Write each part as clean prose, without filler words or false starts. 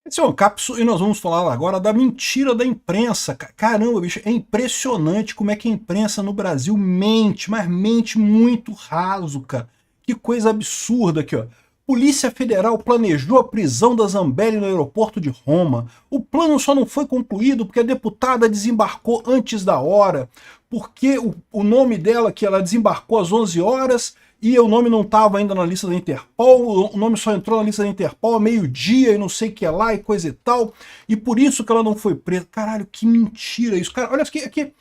Esse é um cápsula e nós vamos falar agora da mentira da imprensa. Caramba, bicho, é impressionante como é que a imprensa no Brasil mente, mas mente muito raso, cara. Que coisa absurda aqui, ó. Polícia Federal planejou a prisão da Zambelli no aeroporto de Roma. O plano só não foi concluído porque a deputada desembarcou antes da hora, porque o nome dela, que ela desembarcou às 11 horas, e o nome não estava ainda na lista da Interpol, o nome só entrou na lista da Interpol a meio-dia e não sei o que lá e coisa e tal, e por isso que ela não foi presa. Caralho, que mentira isso. Cara, olha aqui,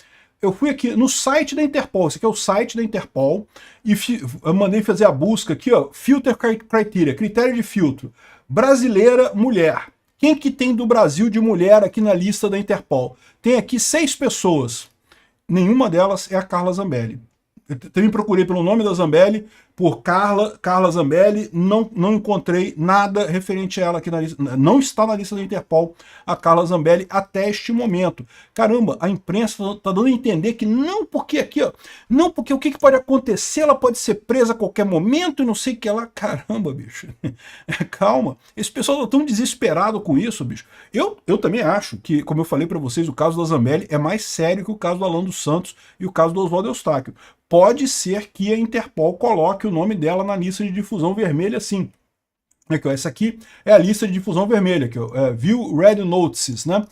eu fui aqui no site da Interpol, esse aqui é o site da Interpol, e eu mandei fazer a busca aqui, ó, Filter Criteria, critério de filtro, brasileira, mulher. Quem que tem do Brasil de mulher aqui na lista da Interpol? Tem aqui 6 pessoas, nenhuma delas é a Carla Zambelli. Eu também procurei pelo nome da Zambelli, por Carla Zambelli, não encontrei nada referente a ela aqui na lista, não está na lista da Interpol a Carla Zambelli até este momento. Caramba, a imprensa está dando a entender que não porque aqui, ó, não porque o que pode acontecer, ela pode ser presa a qualquer momento e não sei o que lá. Caramba, bicho, calma, esse pessoal está tão desesperado com isso, bicho. Eu também acho que, como eu falei para vocês, o caso da Zambelli é mais sério que o caso do Alan dos Santos e o caso do Oswaldo Eustáquio. Pode ser que a Interpol coloque o nome dela na lista de difusão vermelha, sim. Aqui, ó, essa aqui é a lista de difusão vermelha, aqui, ó, View Red Notices, né?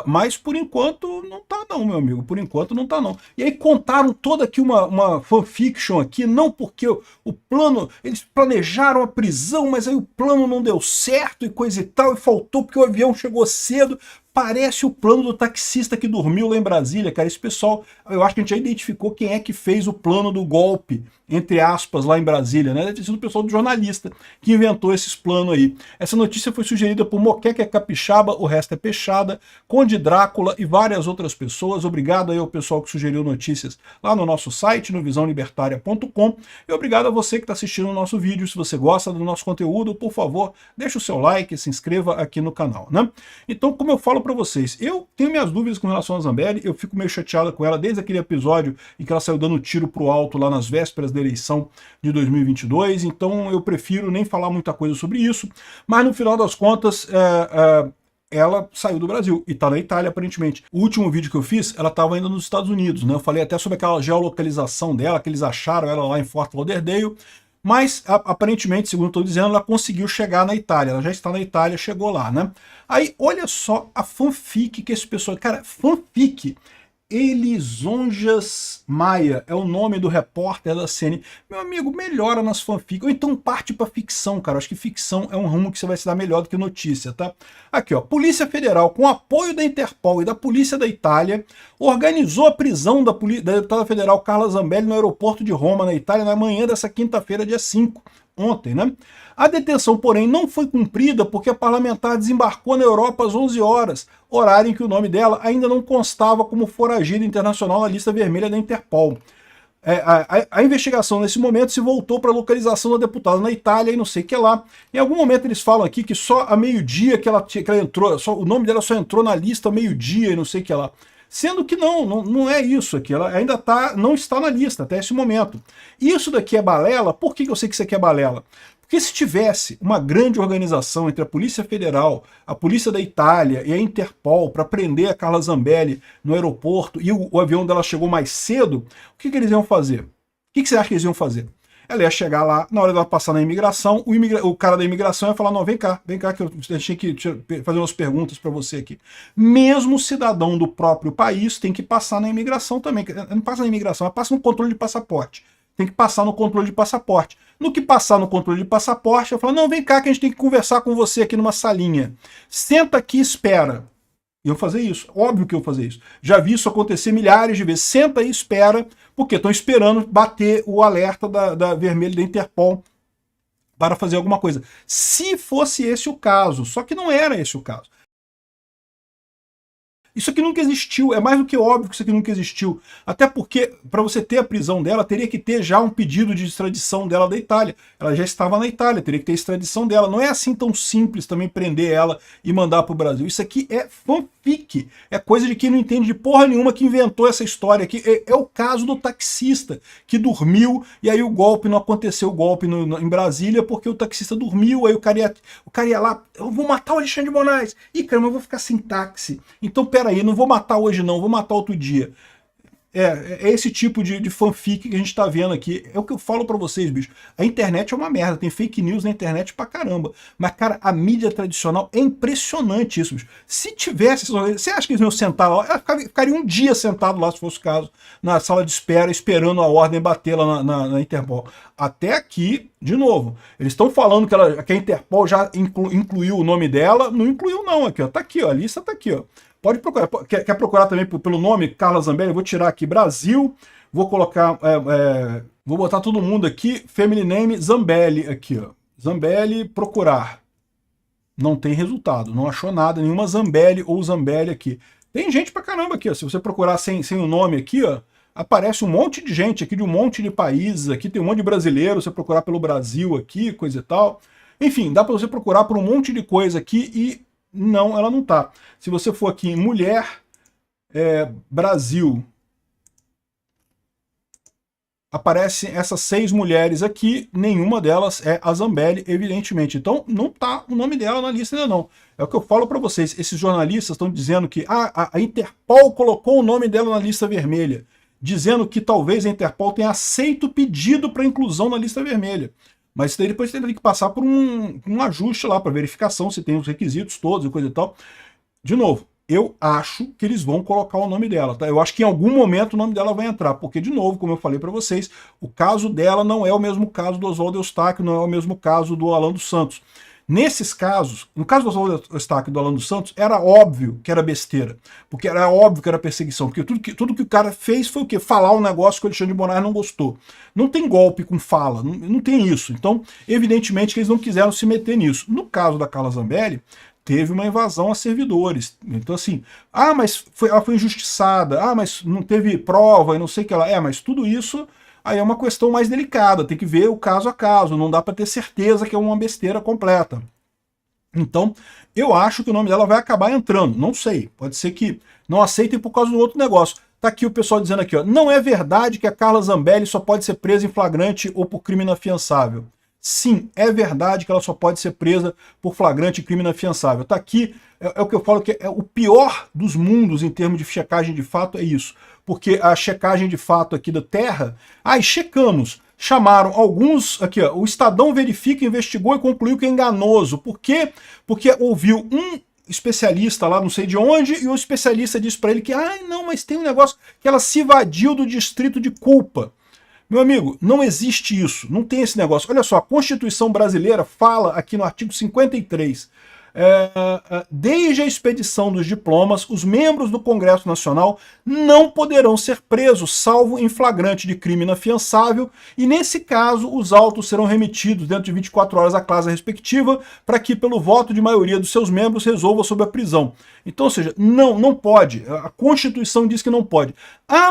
Mas por enquanto não tá não, meu amigo, por enquanto não tá não. E aí contaram toda aqui uma fanfiction aqui, não porque o plano, eles planejaram a prisão, mas aí o plano não deu certo e coisa e tal, e faltou porque o avião chegou cedo. Parece o plano do taxista que dormiu lá em Brasília, cara. Esse pessoal, eu acho que a gente já identificou quem é que fez o plano do golpe, entre aspas, lá em Brasília, né? Deve ter sido o pessoal do jornalista que inventou esses planos aí. Essa notícia foi sugerida por Moqueca Capixaba, o resto é Peixada, Conde Drácula e várias outras pessoas. Obrigado aí ao pessoal que sugeriu notícias lá no nosso site, no visãolibertaria.com. E obrigado a você que está assistindo o nosso vídeo. Se você gosta do nosso conteúdo, por favor, deixa o seu like, se inscreva aqui no canal, né? Então, como eu falo para vocês, eu tenho minhas dúvidas com relação a Zambelli, eu fico meio chateado com ela desde aquele episódio em que ela saiu dando tiro pro alto lá nas vésperas da eleição de 2022, então eu prefiro nem falar muita coisa sobre isso, mas no final das contas, ela saiu do Brasil e está na Itália, aparentemente. O último vídeo que eu fiz, ela estava ainda nos Estados Unidos, né? Eu falei até sobre aquela geolocalização dela, que eles acharam ela lá em Fort Lauderdale, mas, aparentemente, segundo estou dizendo, ela conseguiu chegar na Itália. Ela já está na Itália, chegou lá, né? Aí, olha só a fanfic que esse pessoal... Cara, fanfic. Elisonjas Maia é o nome do repórter da CNN. Meu amigo, melhora nas fanfics. Ou então parte para ficção, cara. Acho que ficção é um rumo que você vai se dar melhor do que notícia, tá? Aqui, ó. Polícia Federal, com apoio da Interpol e da Polícia da Itália, organizou a prisão da deputada federal Carla Zambelli no aeroporto de Roma, na Itália, na manhã dessa quinta-feira, dia 5. Ontem, né? A detenção, porém, não foi cumprida porque a parlamentar desembarcou na Europa às 11 horas, horário em que o nome dela ainda não constava como foragida internacional na lista vermelha da Interpol. A investigação nesse momento se voltou para a localização da deputada na Itália e não sei o que lá. Em algum momento eles falam aqui que só a meio-dia que ela entrou, o nome dela só entrou na lista a meio-dia e não sei o que lá. Sendo que não é isso aqui, ela ainda não está na lista até esse momento. Isso daqui é balela. Por que eu sei que isso aqui é balela? Porque se tivesse uma grande organização entre a Polícia Federal, a Polícia da Itália e a Interpol para prender a Carla Zambelli no aeroporto e o avião dela chegou mais cedo, o que eles iam fazer? O que você acha que eles iam fazer? Ela ia chegar lá, na hora dela passar na imigração, o cara da imigração ia falar, não, vem cá que eu tinha que fazer umas perguntas para você aqui. Mesmo cidadão do próprio país tem que passar na imigração também. Não passa na imigração, ela passa no controle de passaporte. Tem que passar no controle de passaporte. No que passar no controle de passaporte, eu falo, não, vem cá que a gente tem que conversar com você aqui numa salinha. Senta aqui e espera. Iam fazer isso, óbvio que iam fazer isso. Já vi isso acontecer milhares de vezes. Senta aí e espera, porque estão esperando bater o alerta da vermelha da Interpol para fazer alguma coisa. Se fosse esse o caso, só que não era esse o caso. Isso aqui nunca existiu, é mais do que óbvio que isso aqui nunca existiu. Até porque, para você ter a prisão dela, teria que ter já um pedido de extradição dela da Itália. Ela já estava na Itália, teria que ter extradição dela. Não é assim tão simples também prender ela e mandar para o Brasil. Isso aqui é fanfic, é coisa de quem não entende de porra nenhuma que inventou essa história aqui. É o caso do taxista que dormiu e aí o golpe não aconteceu, o golpe em Brasília, porque o taxista dormiu, aí o cara ia lá, eu vou matar o Alexandre de Moraes. Ih, caramba, eu vou ficar sem táxi. Então, peraí, não vou matar hoje não, vou matar outro dia. É esse tipo de fanfic que a gente tá vendo aqui. É o que eu falo pra vocês, bicho. A internet é uma merda, tem fake news na internet pra caramba. Mas, cara, a mídia tradicional é impressionante isso, bicho. Se tivesse... Você acha que eles iam sentar lá? Eu ficaria um dia sentado lá, se fosse o caso, na sala de espera, esperando a ordem bater lá na Interpol. Até aqui, de novo, eles estão falando que a Interpol já incluiu o nome dela. Não incluiu não, aqui, ó. Tá aqui, ó. A lista tá aqui, ó. Pode procurar. Quer procurar também pelo nome Carla Zambelli? Eu vou tirar aqui Brasil, vou colocar, vou botar todo mundo aqui, family name Zambelli aqui, ó. Zambelli, procurar. Não tem resultado, não achou nada, nenhuma Zambelli ou Zambelli aqui. Tem gente pra caramba aqui, ó. Se você procurar sem o nome aqui, ó, aparece um monte de gente aqui de um monte de países, aqui tem um monte de brasileiro, você procurar pelo Brasil aqui, coisa e tal. Enfim, dá pra você procurar por um monte de coisa aqui e não, ela não tá. Se você for aqui em mulher, Brasil, aparecem essas 6 mulheres aqui, nenhuma delas é a Zambelli, evidentemente. Então não tá o nome dela na lista ainda não. É o que eu falo para vocês, esses jornalistas estão dizendo que a Interpol colocou o nome dela na lista vermelha, dizendo que talvez a Interpol tenha aceito o pedido para inclusão na lista vermelha. Mas daí depois teria que passar por um ajuste lá, para verificação se tem os requisitos todos e coisa e tal. De novo, eu acho que eles vão colocar o nome dela, tá? Eu acho que em algum momento o nome dela vai entrar, porque, de novo, como eu falei para vocês, o caso dela não é o mesmo caso do Oswaldo Eustáquio, não é o mesmo caso do Alan dos Santos. Nesses casos, no caso do Oswaldo Eustáquio e do Alan dos Santos, era óbvio que era besteira, porque era óbvio que era perseguição, porque tudo que o cara fez foi o quê? Falar um negócio que o Alexandre de Moraes não gostou. Não tem golpe com fala, não tem isso. Então, evidentemente que eles não quiseram se meter nisso. No caso da Carla Zambelli, teve uma invasão a servidores. Então, assim, mas ela foi injustiçada, mas não teve prova e não sei o que lá. Mas tudo isso aí é uma questão mais delicada, tem que ver o caso a caso, não dá para ter certeza que é uma besteira completa. Então, eu acho que o nome dela vai acabar entrando, não sei, pode ser que não aceitem por causa do outro negócio. Tá aqui o pessoal dizendo aqui, ó, não é verdade que a Carla Zambelli só pode ser presa em flagrante ou por crime inafiançável. Sim, é verdade que ela só pode ser presa por flagrante e crime inafiançável. Tá aqui, é o que eu falo que é o pior dos mundos em termos de checagem de fato, é isso. Porque a checagem de fato aqui da Terra, checamos, chamaram alguns, aqui ó, o Estadão verifica, investigou e concluiu que é enganoso. Por quê? Porque ouviu um especialista lá, não sei de onde, e o especialista disse para ele que, não, mas tem um negócio que ela se evadiu do distrito de culpa. Meu amigo, não existe isso, não tem esse negócio. Olha só, a Constituição brasileira fala aqui no artigo 53, desde a expedição dos diplomas, os membros do Congresso Nacional não poderão ser presos, salvo em flagrante de crime inafiançável, e nesse caso os autos serão remetidos dentro de 24 horas à casa respectiva, para que, pelo voto de maioria dos seus membros, resolva sobre a prisão. Então, ou seja, não pode. A Constituição diz que não pode.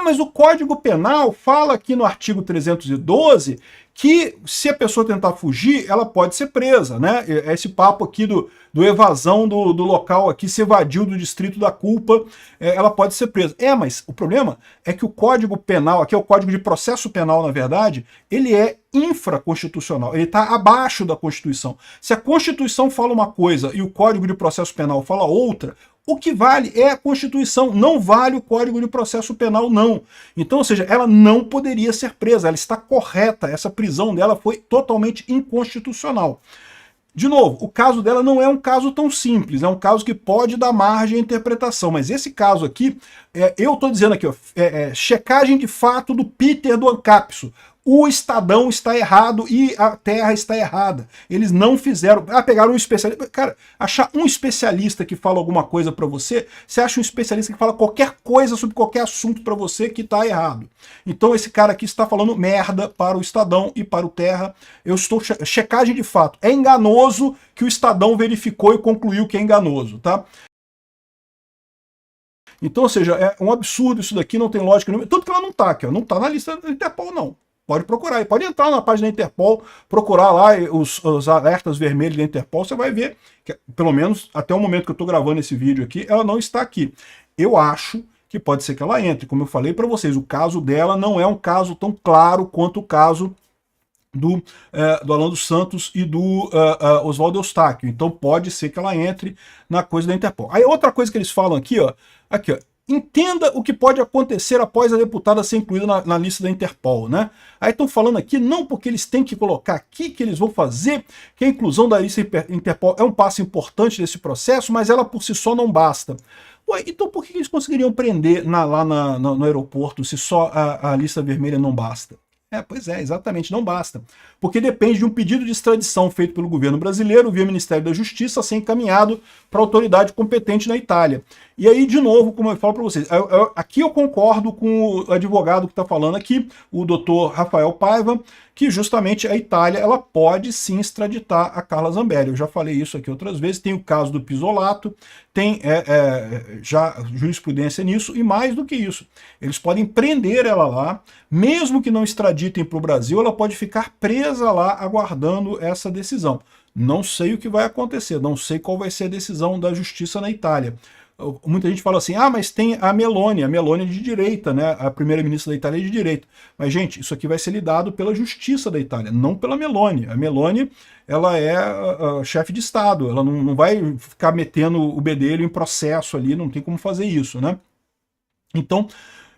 Mas o Código Penal fala aqui no artigo 312 que se a pessoa tentar fugir, ela pode ser presa, né? Esse papo aqui do evasão do local aqui, se evadiu do distrito da culpa, ela pode ser presa. Mas o problema é que o Código Penal, aqui é o Código de Processo Penal, na verdade, ele é infraconstitucional, ele está abaixo da Constituição. Se a Constituição fala uma coisa e o Código de Processo Penal fala outra, o que vale é a Constituição, não vale o Código de Processo Penal, não. Então, ou seja, ela não poderia ser presa, ela está correta, essa prisão dela foi totalmente inconstitucional. De novo, o caso dela não é um caso tão simples, é um caso que pode dar margem à interpretação, mas esse caso aqui, eu estou dizendo aqui, ó, checagem de fato do Peter do Ancapso. O Estadão está errado e a Terra está errada. Eles não fizeram... pegaram um especialista... Cara, achar um especialista que fala alguma coisa para você, você acha um especialista que fala qualquer coisa sobre qualquer assunto para você que está errado. Então esse cara aqui está falando merda para o Estadão e para o Terra. Eu estou... Checagem de fato. É enganoso que o Estadão verificou e concluiu que é enganoso, tá? Então, ou seja, é um absurdo isso daqui, não tem lógica nenhuma. Tanto que ela não está aqui, ó, não está na lista da Interpol, não. Pode procurar aí, pode entrar na página da Interpol, procurar lá os alertas vermelhos da Interpol, você vai ver que, pelo menos até o momento que eu estou gravando esse vídeo aqui, ela não está aqui. Eu acho que pode ser que ela entre. Como eu falei para vocês, o caso dela não é um caso tão claro quanto o caso do Alan dos Santos e do Oswaldo Eustáquio. Então pode ser que ela entre na coisa da Interpol. Aí outra coisa que eles falam aqui, ó, entenda o que pode acontecer após a deputada ser incluída na lista da Interpol, né? Aí estão falando aqui, não porque eles têm que colocar aqui que eles vão fazer, que a inclusão da lista Interpol é um passo importante desse processo, mas ela por si só não basta. Ué, então por que eles conseguiriam prender lá no aeroporto se só a lista vermelha não basta? Pois é, exatamente, não basta. Porque depende de um pedido de extradição feito pelo governo brasileiro via Ministério da Justiça a ser encaminhado para a autoridade competente na Itália. E aí, de novo, como eu falo para vocês, aqui eu concordo com o advogado que está falando aqui, o doutor Rafael Paiva, que justamente a Itália ela pode sim extraditar a Carla Zambelli. Eu já falei isso aqui outras vezes, tem o caso do Pisolato, tem já jurisprudência nisso, e mais do que isso, eles podem prender ela lá, mesmo que não extraditem para o Brasil, ela pode ficar presa lá aguardando essa decisão. Não sei o que vai acontecer, não sei qual vai ser a decisão da justiça na Itália. Muita gente fala assim, mas tem a Meloni é de direita, né? A primeira-ministra da Itália é de direita. Mas, gente, isso aqui vai ser lidado pela justiça da Itália, não pela Meloni. A Meloni, ela é chefe de Estado, ela não vai ficar metendo o bedelho em processo ali, não tem como fazer isso, né? Então,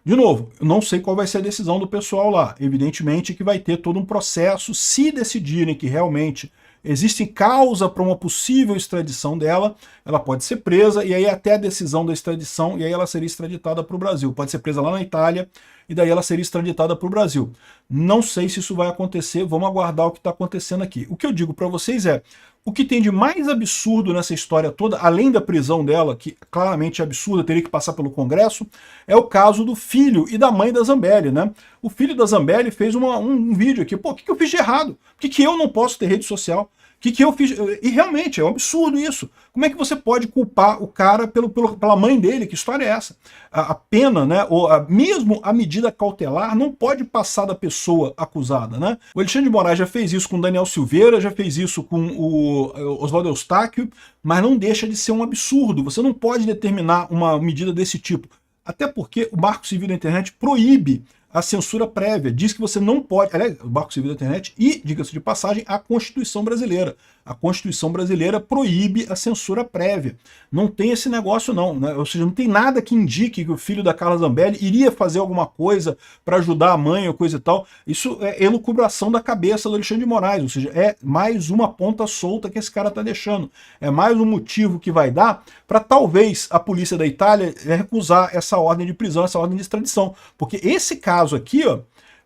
de novo, eu não sei qual vai ser a decisão do pessoal lá. Evidentemente que vai ter todo um processo, se decidirem que realmente existe causa para uma possível extradição dela, ela pode ser presa, e aí até a decisão da extradição, e aí ela seria extraditada para o Brasil. Pode ser presa lá na Itália, e daí ela seria extraditada para o Brasil. Não sei se isso vai acontecer, vamos aguardar o que está acontecendo aqui. O que eu digo para vocês é, o que tem de mais absurdo nessa história toda, além da prisão dela, que claramente é absurda, teria que passar pelo Congresso, é o caso do filho e da mãe da Zambelli, né? O filho da Zambelli fez um vídeo aqui, pô, o que eu fiz de errado? Por que eu não posso ter rede social? O que eu fiz? E realmente, é um absurdo isso. Como é que você pode culpar o cara pela mãe dele? Que história é essa? A pena, né, ou mesmo a medida cautelar, não pode passar da pessoa acusada, né? O Alexandre de Moraes já fez isso com o Daniel Silveira, já fez isso com o Oswaldo Eustáquio, mas não deixa de ser um absurdo. Você não pode determinar uma medida desse tipo. Até porque o Marco Civil da Internet proíbe a censura prévia, diz que você não pode, aliás, o Marco Civil da Internet e, diga-se de passagem, a Constituição Brasileira. A Constituição Brasileira proíbe a censura prévia. Não tem esse negócio não, né? Ou seja, não tem nada que indique que o filho da Carla Zambelli iria fazer alguma coisa para ajudar a mãe ou coisa e tal. Isso é elucubração da cabeça do Alexandre de Moraes, ou seja, é mais uma ponta solta que esse cara está deixando. É mais um motivo que vai dar para talvez a polícia da Itália recusar essa ordem de prisão, essa ordem de extradição. Porque esse caso aqui, ó,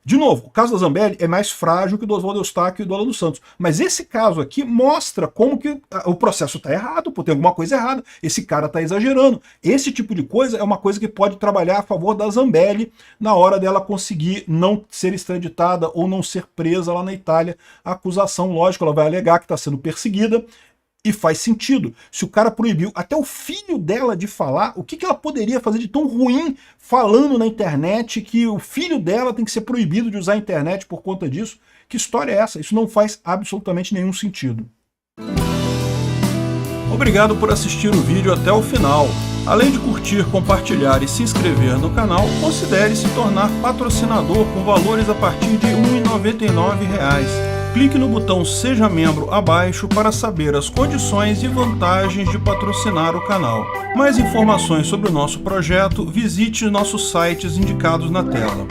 de novo, o caso da Zambelli é mais frágil que o do Oswaldo Eustáquio e do Alan dos Santos. Mas esse caso aqui mostra como que o processo está errado, pô, tem alguma coisa errada. Esse cara está exagerando. Esse tipo de coisa é uma coisa que pode trabalhar a favor da Zambelli na hora dela conseguir não ser extraditada ou não ser presa lá na Itália. A acusação, lógico, ela vai alegar que está sendo perseguida. E faz sentido. Se o cara proibiu até o filho dela de falar, o que ela poderia fazer de tão ruim falando na internet que o filho dela tem que ser proibido de usar a internet por conta disso? Que história é essa? Isso não faz absolutamente nenhum sentido. Obrigado por assistir o vídeo até o final. Além de curtir, compartilhar e se inscrever no canal, considere se tornar patrocinador com valores a partir de R$ 1,99. Clique no botão Seja Membro abaixo para saber as condições e vantagens de patrocinar o canal. Mais informações sobre o nosso projeto, visite nossos sites indicados na tela.